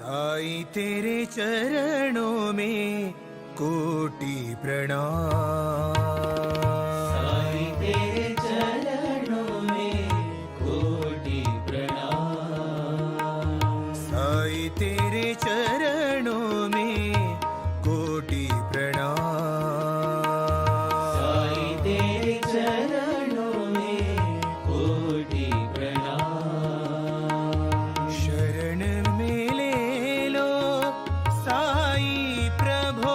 साईं तेरे चरणों में कोटि प्रणाम। साईं तेरे चरणों में कोटि प्रणाम। साईं तेरे चरणों में कोटि प्रणाम। साईं तेरे चरणों में कोटि प्रणाम। शरण में ले लो साईं प्रभो।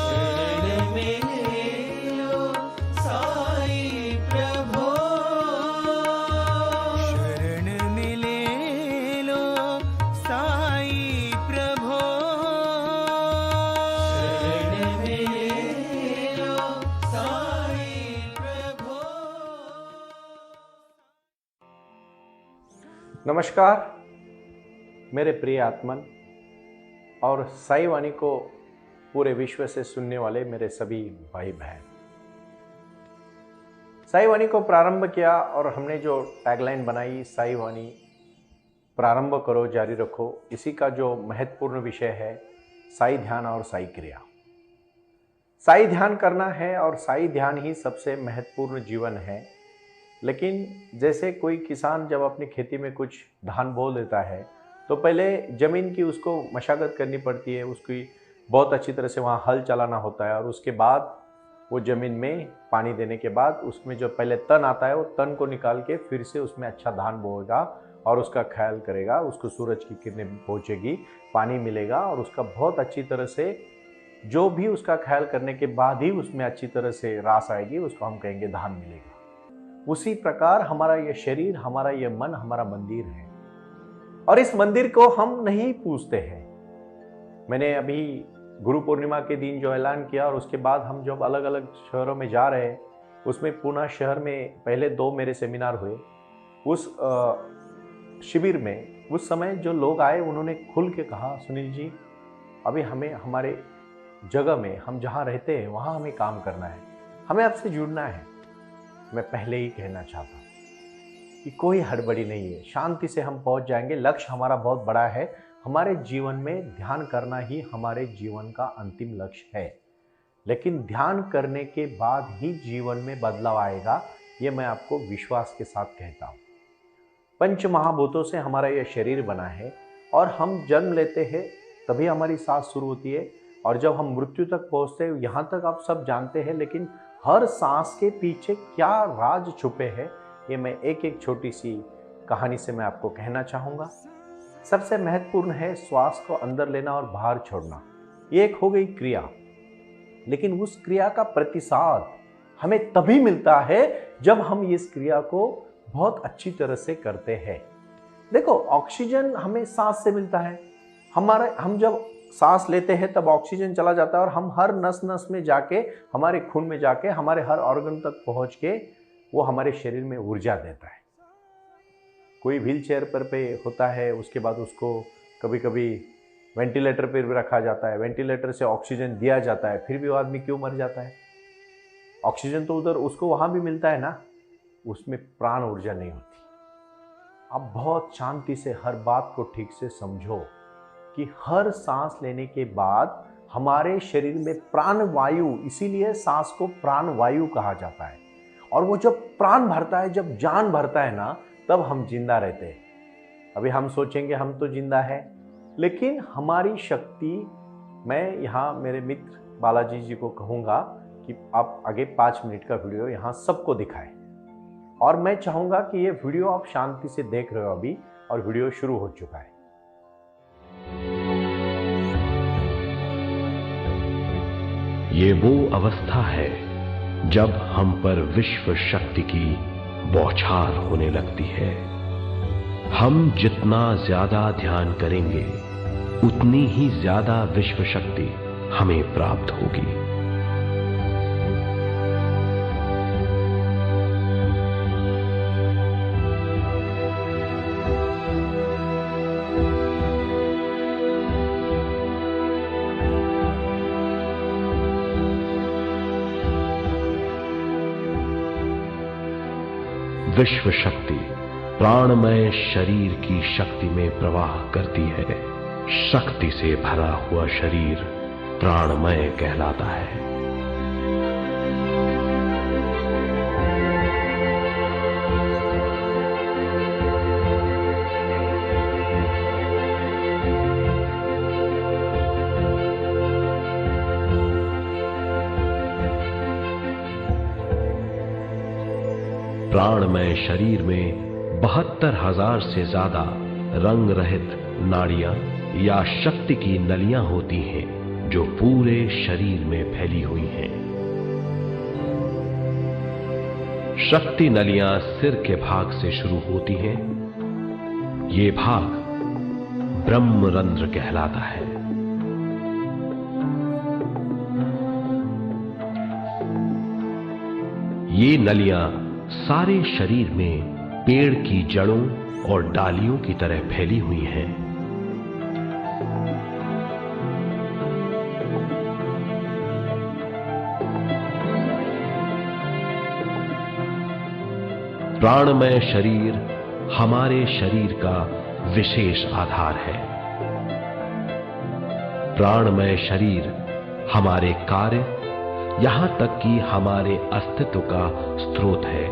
शरण में ले लो साईं प्रभो। शरण में ले लो साईं प्रभो। शरण में ले लो साईं प्रभो। नमस्कार मेरे प्रिय आत्मन और साई वाणी को पूरे विश्व से सुनने वाले मेरे सभी भाई बहन। साई वाणी को प्रारंभ किया और हमने जो टैगलाइन बनाई, साई वाणी प्रारंभ करो जारी रखो, इसी का जो महत्वपूर्ण विषय है साई ध्यान और साई क्रिया। साई ध्यान करना है और साई ध्यान ही सबसे महत्वपूर्ण जीवन है। लेकिन जैसे कोई किसान जब अपनी खेती में कुछ धान बो देता है तो पहले ज़मीन की उसको मशागत करनी पड़ती है, उसकी बहुत अच्छी तरह से वहाँ हल चलाना होता है और उसके बाद वो ज़मीन में पानी देने के बाद उसमें जो पहले तन आता है वो तन को निकाल के फिर से उसमें अच्छा धान बोएगा और उसका ख्याल करेगा, उसको सूरज की किरणें पहुँचेगी, पानी मिलेगा और उसका बहुत अच्छी तरह से जो भी उसका ख्याल करने के बाद ही उसमें अच्छी तरह से रास आएगी, उसको हम कहेंगे धान मिलेगा। उसी प्रकार हमारा ये शरीर, हमारा ये मन हमारा मंदिर है और इस मंदिर को हम नहीं पूजते हैं। मैंने अभी गुरु पूर्णिमा के दिन जो ऐलान किया और उसके बाद हम जब अलग अलग शहरों में जा रहे हैं, उसमें पुणे शहर में पहले 2 मेरे सेमिनार हुए। उस शिविर में उस समय जो लोग आए उन्होंने खुल के कहा, सुनील जी अभी हमें हमारे जगह में हम जहाँ रहते हैं वहाँ हमें काम करना है, हमें आपसे जुड़ना है। मैं पहले ही कहना चाहता हूँ कि कोई हड़बड़ी नहीं है, शांति से हम पहुँच जाएंगे। लक्ष्य हमारा बहुत बड़ा है, हमारे जीवन में ध्यान करना ही हमारे जीवन का अंतिम लक्ष्य है। लेकिन ध्यान करने के बाद ही जीवन में बदलाव आएगा, ये मैं आपको विश्वास के साथ कहता हूँ। पंच महाभूतों से हमारा यह शरीर बना है और हम जन्म लेते हैं तभी हमारी सांस शुरू होती है और जब हम मृत्यु तक पहुँचते हैं, यहाँ तक आप सब जानते हैं। लेकिन हर सांस के पीछे क्या राज छुपे हैं, ये मैं एक एक छोटी सी कहानी से मैं आपको कहना चाहूँगा। सबसे महत्वपूर्ण है श्वास को अंदर लेना और बाहर छोड़ना, ये एक हो गई क्रिया। लेकिन उस क्रिया का प्रतिसाद हमें तभी मिलता है जब हम इस क्रिया को बहुत अच्छी तरह से करते हैं। देखो, ऑक्सीजन हमें सांस से मिलता है। हम जब सांस लेते हैं तब ऑक्सीजन चला जाता है और हम हर नस नस में जाके, हमारे खून में जाके, हमारे हर ऑर्गन तक पहुंच के वो हमारे शरीर में ऊर्जा देता है। कोई व्हील चेयर पर पे होता है, उसके बाद उसको कभी कभी वेंटिलेटर पर भी रखा जाता है, वेंटिलेटर से ऑक्सीजन दिया जाता है, फिर भी वो आदमी क्यों मर जाता है? ऑक्सीजन तो उधर उसको वहाँ भी मिलता है ना, उसमें प्राण ऊर्जा नहीं होती। अब बहुत शांति से हर बात को ठीक से समझो कि हर सांस लेने के बाद हमारे शरीर में प्राण वायु, इसीलिए सांस को प्राण वायु कहा जाता है। और वो जब प्राण भरता है, जब जान भरता है ना, तब हम जिंदा रहते हैं। अभी हम सोचेंगे हम तो जिंदा है, लेकिन हमारी शक्ति, मैं यहाँ मेरे मित्र बालाजी जी को कहूँगा कि आप आगे 5 मिनट का वीडियो यहाँ सबको दिखाएं और मैं चाहूँगा कि ये वीडियो आप शांति से देख रहे हो अभी, और वीडियो शुरू हो चुका है। ये वो अवस्था है जब हम पर विश्व शक्ति की बौछार होने लगती है। हम जितना ज्यादा ध्यान करेंगे उतनी ही ज्यादा विश्व शक्ति हमें प्राप्त होगी। विश्व शक्ति प्राणमय शरीर की शक्ति में प्रवाह करती है। शक्ति से भरा हुआ शरीर प्राणमय कहलाता है। प्राणमय शरीर में 72,000 से ज्यादा रंग रहित नाड़ियां या शक्ति की नलियां होती हैं जो पूरे शरीर में फैली हुई हैं। शक्ति नलियां सिर के भाग से शुरू होती हैं। ये भाग ब्रह्मरंध्र कहलाता है। ये नलियां सारे शरीर में पेड़ की जड़ों और डालियों की तरह फैली हुई हैं। प्राणमय शरीर हमारे शरीर का विशेष आधार है। प्राणमय शरीर हमारे कार्य, यहां तक कि हमारे अस्तित्व का स्रोत है।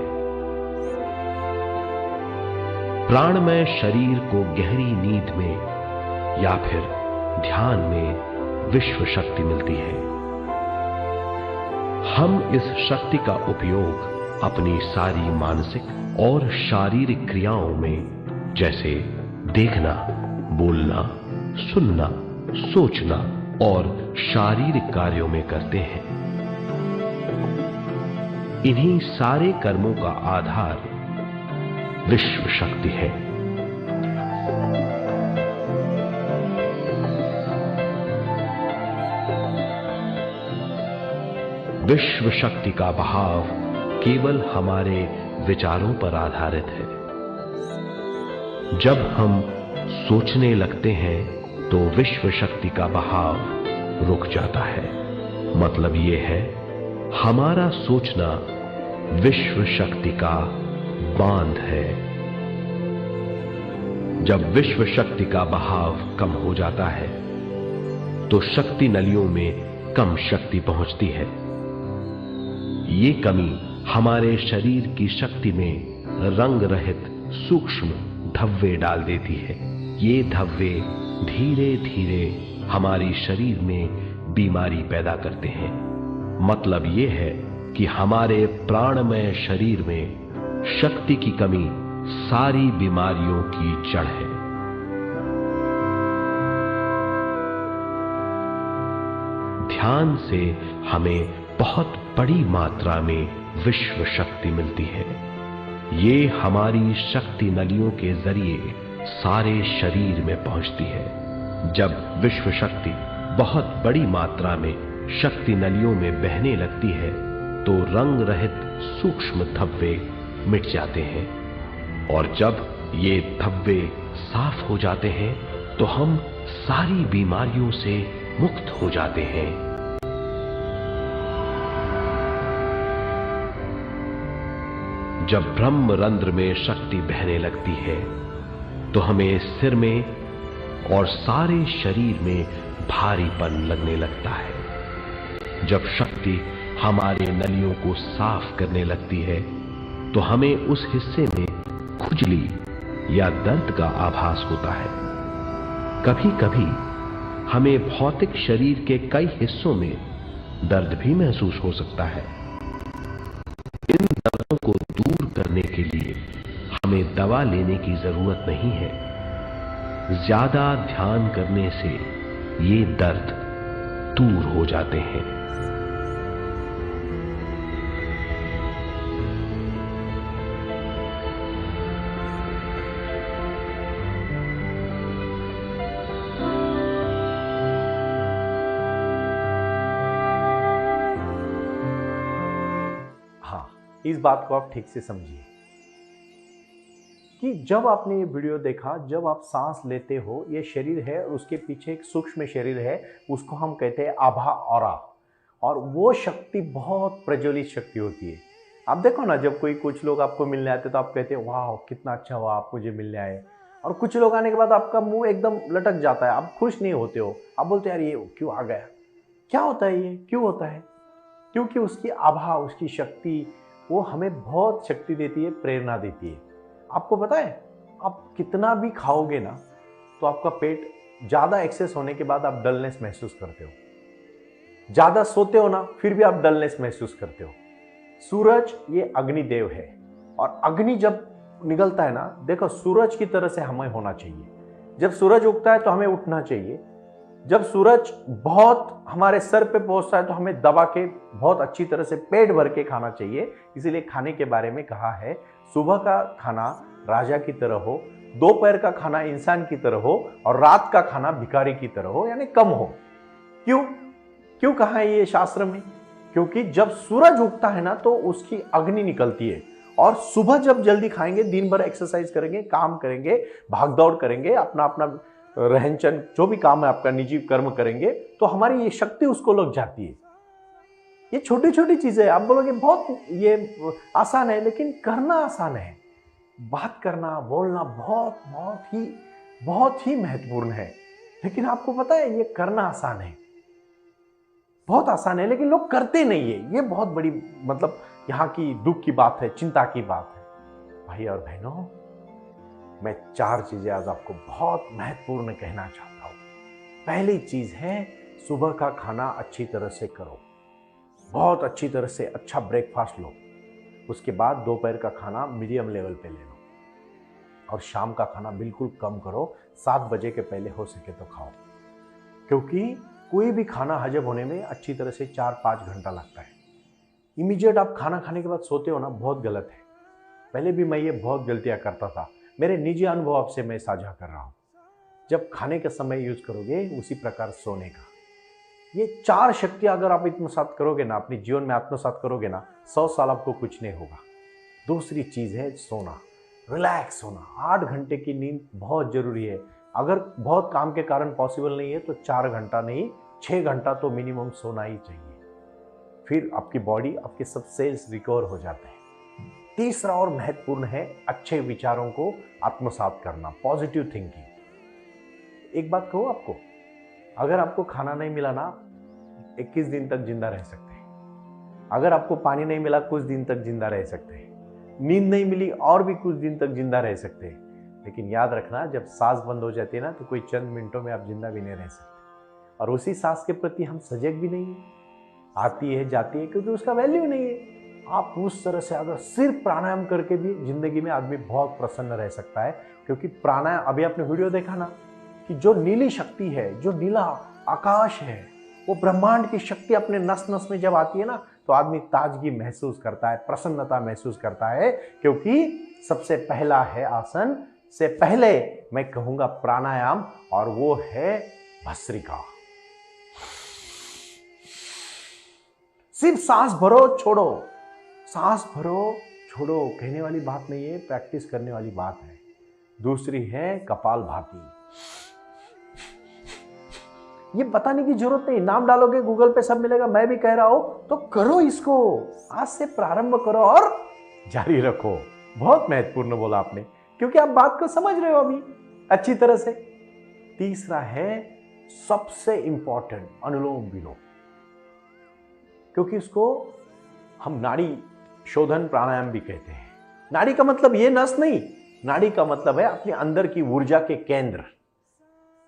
प्राणमय शरीर को गहरी नींद में या फिर ध्यान में विश्व शक्ति मिलती है। हम इस शक्ति का उपयोग अपनी सारी मानसिक और शारीरिक क्रियाओं में, जैसे देखना, बोलना, सुनना, सोचना और शारीरिक कार्यों में करते हैं। इन्हीं सारे कर्मों का आधार विश्व शक्ति है। विश्व शक्ति का बहाव केवल हमारे विचारों पर आधारित है। जब हम सोचने लगते हैं तो विश्व शक्ति का बहाव रुक जाता है। मतलब यह है, हमारा सोचना विश्व शक्ति का बांध है। जब विश्व शक्ति का बहाव कम हो जाता है तो शक्ति नलियों में कम शक्ति पहुंचती है। ये कमी हमारे शरीर की शक्ति में रंग रहित सूक्ष्म धब्बे डाल देती है। ये धब्बे धीरे धीरे हमारी शरीर में बीमारी पैदा करते हैं। मतलब ये है कि हमारे प्राणमय शरीर में शक्ति की कमी सारी बीमारियों की जड़ है। ध्यान से हमें बहुत बड़ी मात्रा में विश्व शक्ति मिलती है। ये हमारी शक्ति नलियों के जरिए सारे शरीर में पहुंचती है। जब विश्व शक्ति बहुत बड़ी मात्रा में शक्ति नलियों में बहने लगती है तो रंग रहित सूक्ष्म धब्बे मिट जाते हैं, और जब ये धब्बे साफ हो जाते हैं तो हम सारी बीमारियों से मुक्त हो जाते हैं। जब ब्रह्मरंध्र में शक्ति बहने लगती है तो हमें सिर में और सारे शरीर में भारीपन लगने लगता है। जब शक्ति हमारे नलियों को साफ करने लगती है तो हमें उस हिस्से में खुजली या दर्द का आभास होता है। कभी कभी हमें भौतिक शरीर के कई हिस्सों में दर्द भी महसूस हो सकता है। इन दर्दों को दूर करने के लिए हमें दवा लेने की जरूरत नहीं है। ज्यादा ध्यान करने से ये दर्द दूर हो जाते हैं। इस बात को आप ठीक से समझिए कि जब आपने ये वीडियो देखा, जब आप सांस लेते हो, ये शरीर है और उसके पीछे एक सूक्ष्म शरीर है, उसको हम कहते हैं आभा ऑरा। और वो शक्ति बहुत प्रज्वलित शक्ति होती है। आप देखो ना, जब कोई कुछ लोग आपको मिलने आते तो आप कहते हैं वाह कितना अच्छा हुआ आप मुझे मिलने आए, और कुछ लोग आने के बाद आपका मुंह एकदम लटक जाता है, आप खुश नहीं होते हो, आप बोलते हैं यार ये क्यों आ गया, क्या होता है ये क्यों होता है? क्योंकि उसकी आभा, उसकी शक्ति वो हमें बहुत शक्ति देती है, प्रेरणा देती है। आपको पता है आप कितना भी खाओगे ना तो आपका पेट ज्यादा एक्सेस होने के बाद आप डलनेस महसूस करते हो, ज्यादा सोते हो ना फिर भी आप डलनेस महसूस करते हो। सूरज ये अग्निदेव है, और अग्नि जब निकलता है ना, देखो सूरज की तरह से हमें होना चाहिए। जब सूरज उगता है तो हमें उठना चाहिए, जब सूरज बहुत हमारे सर पे पहुंचता है तो हमें दबा के बहुत अच्छी तरह से पेट भर के खाना चाहिए। इसीलिए खाने के बारे में कहा है सुबह का खाना राजा की तरह हो, दोपहर का खाना इंसान की तरह हो, और रात का खाना भिखारी की तरह हो, यानी कम हो। क्यों कहा है ये शास्त्र में? क्योंकि जब सूरज उगता है ना तो उसकी अग्नि निकलती है, और सुबह जब जल्दी खाएंगे, दिन भर एक्सरसाइज करेंगे, काम करेंगे, भागदौड़ करेंगे, अपना अपना रहन-सहन जो भी काम है आपका निजी कर्म करेंगे, तो हमारी ये शक्ति उसको लग जाती है। ये छोटी छोटी चीजें आप बोलोगे बहुत ये आसान है, लेकिन करना आसान है। बात करना, बोलना बहुत ही महत्वपूर्ण है, लेकिन आपको पता है ये करना आसान है, बहुत आसान है, लेकिन लोग करते नहीं है। ये बहुत बड़ी मतलब यहाँ की दुख की बात है, चिंता की बात है। भाई और बहनों, मैं 4 चीजें आज आपको बहुत महत्वपूर्ण कहना चाहता हूं। पहली चीज है सुबह का खाना अच्छी तरह से करो, बहुत अच्छी तरह से अच्छा ब्रेकफास्ट लो। उसके बाद दोपहर का खाना मीडियम लेवल पे ले लो, और शाम का खाना बिल्कुल कम करो, 7 बजे के पहले हो सके तो खाओ, क्योंकि कोई भी खाना हजम होने में अच्छी तरह से 4-5 घंटा लगता है। इमीडिएट आप खाना खाने के बाद सोते हो ना, बहुत गलत है। पहले भी मैं ये बहुत गलतियां करता था, मेरे निजी अनुभव आपसे मैं साझा कर रहा हूं। जब खाने का समय यूज करोगे उसी प्रकार सोने का, ये 4 शक्तियां अगर आप आत्मसात करोगे ना, अपने जीवन में आत्मसात करोगे ना, 100 साल आपको कुछ नहीं होगा। दूसरी चीज है सोना, रिलैक्स होना। 8 घंटे की नींद बहुत जरूरी है। अगर बहुत काम के कारण पॉसिबल नहीं है तो 4 घंटा नहीं, 6 घंटा तो मिनिमम सोना ही चाहिए। फिर आपकी बॉडी, आपके सब सेल्स रिकवर हो जाते हैं। तीसरा और महत्वपूर्ण है अच्छे विचारों को आत्मसात करना, पॉजिटिव थिंकिंग। एक बात कहूं आपको, अगर आपको खाना नहीं मिला ना, 21 दिन तक जिंदा रह सकते हैं। अगर आपको पानी नहीं मिला, कुछ दिन तक जिंदा रह सकते हैं। नींद नहीं मिली, और भी कुछ दिन तक जिंदा रह सकते हैं। लेकिन याद रखना, जब सांस बंद हो जाती है ना, तो कोई चंद मिनटों में आप जिंदा भी नहीं रह सकते। और उसी सांस के प्रति हम सजग भी नहीं है, आती है जाती है, क्योंकि उसका वैल्यू नहीं है। आप उस तरह से अगर सिर्फ प्राणायाम करके भी जिंदगी में आदमी बहुत प्रसन्न रह सकता है। क्योंकि प्राणायाम, अभी आपने वीडियो देखा ना, कि जो नीली शक्ति है, जो नीला आकाश है, वो ब्रह्मांड की शक्ति अपने नस नस में जब आती है ना, तो आदमी ताजगी महसूस करता है, प्रसन्नता महसूस करता है। क्योंकि सबसे पहला है आसन से पहले मैं कहूंगा प्राणायाम, और वो है भस्त्रिका। सिर्फ सांस भरो छोड़ो, सांस भरो छोड़ो कहने वाली बात नहीं है, प्रैक्टिस करने वाली बात है। दूसरी है कपालभाति। ये बताने की जरूरत नहीं, नाम डालोगे गूगल पे सब मिलेगा, मैं भी कह रहा हूं, तो करो इसको, आज से प्रारंभ करो और जारी रखो। बहुत महत्वपूर्ण बोला आपने, क्योंकि आप बात को समझ रहे हो अभी अच्छी तरह से। तीसरा है सबसे इंपॉर्टेंट, अनुलोम विलोम, क्योंकि उसको हम नाड़ी शोधन प्राणायाम भी कहते हैं। नाड़ी का मतलब ये नस नहीं, नाड़ी का मतलब है अपने अंदर की ऊर्जा के केंद्र।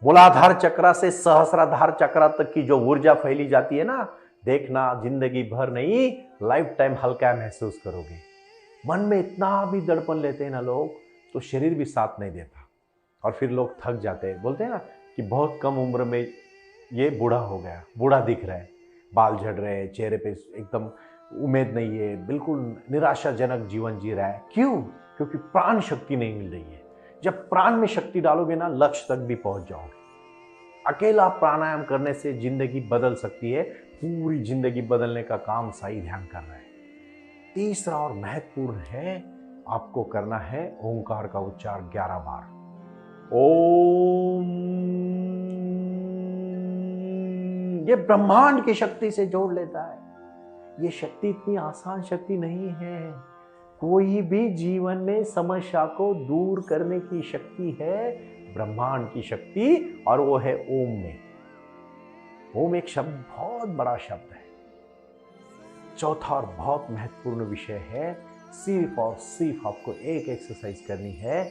मूलाधार चक्र से सहस्राधार चक्र तक की जो ऊर्जा फैली जाती है ना, देखना जिंदगी भर नहीं, लाइफ टाइम हल्का महसूस करोगे। मन में इतना भी दड़पन लेते हैं ना लोग, तो शरीर भी साथ नहीं देता, और फिर लोग थक जाते हैं। बोलते हैं ना कि बहुत कम उम्र में ये बूढ़ा हो गया, बूढ़ा दिख रहा है, बाल झड़ रहे हैं, चेहरे पे एकदम उम्मीद नहीं है, बिल्कुल निराशाजनक जीवन जी रहा है। क्यों? क्योंकि प्राण शक्ति नहीं मिल रही है। जब प्राण में शक्ति डालोगे ना, लक्ष्य तक भी पहुंच जाओगे। अकेला प्राणायाम करने से जिंदगी बदल सकती है, पूरी जिंदगी बदलने का काम साई ध्यान कर रहा है। तीसरा और महत्वपूर्ण है, आपको करना है ओंकार का उच्चार 11 बार। ओम, ये ब्रह्मांड की शक्ति से जोड़ लेता है। ये शक्ति इतनी आसान शक्ति नहीं है। कोई भी जीवन में समस्या को दूर करने की शक्ति है ब्रह्मांड की शक्ति, और वो है ओम में। ओम एक शब्द बहुत बड़ा शब्द है। चौथा और बहुत महत्वपूर्ण विषय है, सिर्फ और सिर्फ आपको एक एक्सरसाइज करनी है।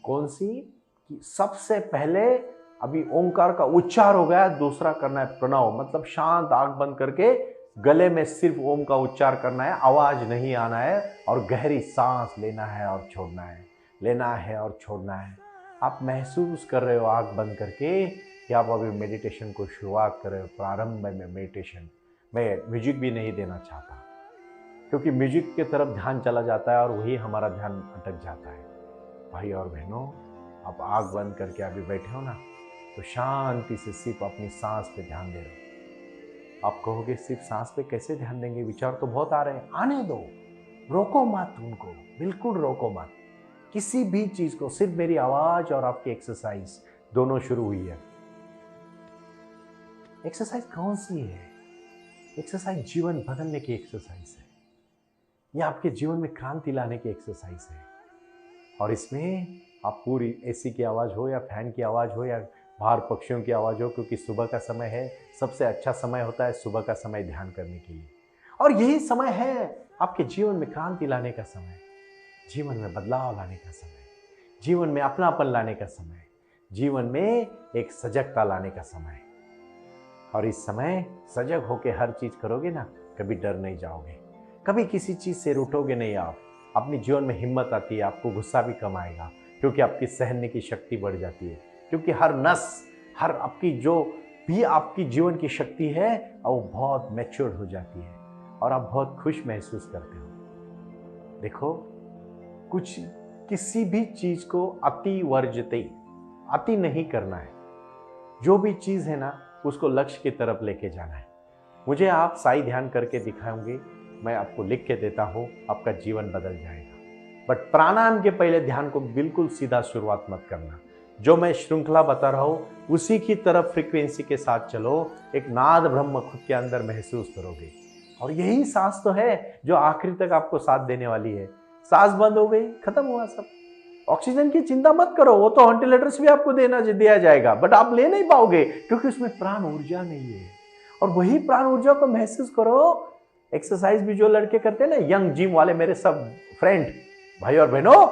कौन सी? कि सबसे पहले अभी ओंकार का उच्चार हो गया, दूसरा करना है प्रणव, मतलब शांत आंख बंद करके गले में सिर्फ ओम का उच्चार करना है, आवाज नहीं आना है, और गहरी सांस लेना है और छोड़ना है, लेना है और छोड़ना है। आप महसूस कर रहे हो आंख बंद करके कि आप अभी मेडिटेशन को शुरुआत कर रहे हो, प्रारंभ में मेडिटेशन। मैं म्यूजिक भी नहीं देना चाहता, क्योंकि म्यूजिक की तरफ ध्यान चला जाता है और वही हमारा ध्यान अटक जाता है। भाई और बहनों, आप आंख बंद करके अभी बैठे हो ना, तो शांति से सिर्फ अपनी सांस पे ध्यान दे रहे हो। आप कहोगे सिर्फ सांस पे कैसे ध्यान देंगे, विचार तो बहुत आ रहे हैं। आने दो, रोको मत उनको, बिल्कुल रोको मत किसी भी चीज को। सिर्फ मेरी आवाज और आपकी एक्सरसाइज दोनों शुरू हुई है। एक्सरसाइज कौन सी है? एक्सरसाइज जीवन बदलने की एक्सरसाइज है। यह आपके जीवन में क्रांति लाने की एक्सरसाइज है। और इसमें आप पूरी एसी की आवाज हो या फैन की आवाज हो या बाहर पक्षियों की आवाज हो, क्योंकि सुबह का समय है, सबसे अच्छा समय होता है सुबह का समय ध्यान करने के लिए। और यही समय है आपके जीवन में क्रांति लाने का समय, जीवन में बदलाव लाने का समय, जीवन में अपनापन लाने का समय, जीवन में एक सजगता लाने का समय। और इस समय सजग होके हर चीज करोगे ना, कभी डर नहीं जाओगे, कभी किसी चीज से रूठोगे नहीं। आप अपने जीवन में हिम्मत आती है, आपको गुस्सा भी कम आएगा, क्योंकि आपकी सहने की शक्ति बढ़ जाती है, क्योंकि हर नस, हर आपकी जो भी आपकी जीवन की शक्ति है वो बहुत मैच्योर हो जाती है और आप बहुत खुश महसूस करते हो। देखो, कुछ किसी भी चीज को अति वर्जते, अति नहीं करना है। जो भी चीज है ना, उसको लक्ष्य की तरफ लेके जाना है। मुझे आप साई ध्यान करके दिखाओगे, मैं आपको लिख के देता हूँ, आपका जीवन बदल जाएगा। बट प्राणायाम के पहले ध्यान को बिल्कुल सीधा शुरुआत मत करना। जो मैं श्रृंखला बता रहा हूँ उसी की तरफ फ्रीक्वेंसी के साथ चलो, एक नाद ब्रह्म खुद के अंदर महसूस करोगे। और यही सांस तो है जो आखिर तक आपको साथ देने वाली है। सांस बंद हो गई, खत्म हुआ सब। ऑक्सीजन की चिंता मत करो, वो तो वेंटिलेटर्स भी आपको दिया जाएगा, बट आप ले नहीं पाओगे क्योंकि उसमें प्राण ऊर्जा नहीं है। और वही प्राण ऊर्जा को महसूस करो। एक्सरसाइज भी जो लड़के करते हैं ना, यंग जिम वाले मेरे सब फ्रेंड भाई और बहनों,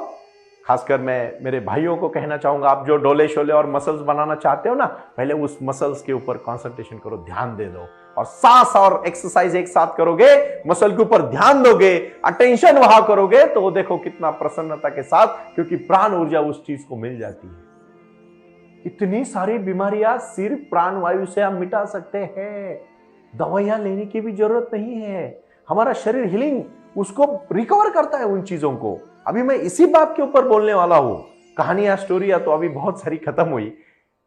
खासकर मैं मेरे भाइयों को कहना चाहूंगा, आप जो डोले शोले और मसल्स बनाना चाहते हो ना, पहले उस मसल्स के ऊपर कंसंट्रेशन करो, ध्यान दे दो। और सांस और एक्सरसाइज एक साथ करोगे, मसल के ऊपर ध्यान दोगे, अटेंशन वहां करोगे, तो वो देखो कितना प्रसन्नता के साथ, क्योंकि प्राण ऊर्जा उस चीज को मिल जाती है। इतनी सारी बीमारियां सिर्फ प्राण वायु से हम मिटा सकते हैं। दवाइयां लेने की भी जरूरत नहीं है। हमारा शरीर हीलिंग उसको रिकवर करता है उन चीजों को। अभी मैं इसी बात के ऊपर बोलने वाला हूं। कहानियां, स्टोरियां तो अभी बहुत सारी खत्म हुई।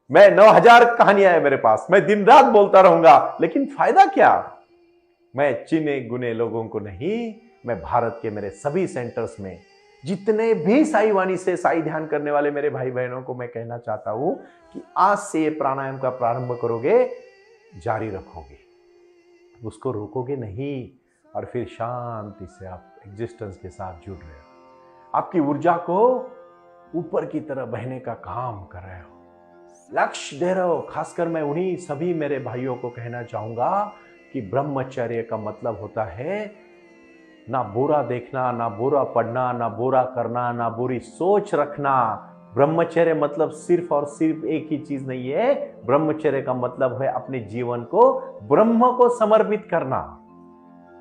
मैं 9000 कहानियां है मेरे पास, मैं दिन रात बोलता रहूंगा, लेकिन फायदा क्या? मैं चिने गुने लोगों को नहीं, मैं भारत के मेरे सभी सेंटर्स में जितने भी साई वाणी से साई ध्यान करने वाले मेरे भाई बहनों को मैं कहना चाहता हूं कि आज से ये प्राणायाम का प्रारंभ करोगे, जारी रखोगे, उसको रोकोगे नहीं, और फिर शांति से आप एग्जिस्टेंस के साथ जुड़ रहे हो। आपकी ऊर्जा को ऊपर की तरफ बहने का काम कर रहे हो, लक्ष्य दे रहे हो। खासकर मैं उन्हीं सभी मेरे भाइयों को कहना चाहूंगा कि ब्रह्मचर्य का मतलब होता है ना बुरा देखना, ना बुरा पढ़ना, ना बुरा करना, ना बुरी सोच रखना। ब्रह्मचर्य मतलब सिर्फ और सिर्फ एक ही चीज नहीं है। ब्रह्मचर्य का मतलब है अपने जीवन को ब्रह्म को समर्पित करना,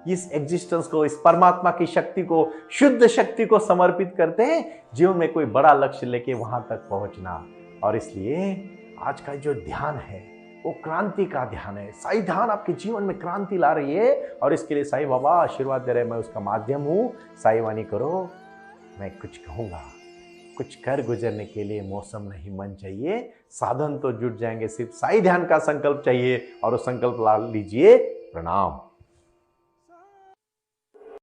इस एग्जिस्टेंस को, इस परमात्मा की शक्ति को, शुद्ध शक्ति को समर्पित करते हैं, जीवन में कोई बड़ा लक्ष्य लेके वहां तक पहुंचना। और इसलिए आज का जो ध्यान है वो क्रांति का ध्यान है। साई ध्यान आपके जीवन में क्रांति ला रही है, और इसके लिए साई बाबा आशीर्वाद दे रहे हैं। मैं उसका माध्यम हूं। साई वाणी करो। मैं कुछ कहूंगा, कुछ कर गुजरने के लिए मौसम नहीं मन चाहिए, साधन तो जुट जाएंगे, सिर्फ साई ध्यान का संकल्प चाहिए, और वो संकल्प ला लीजिए। प्रणाम।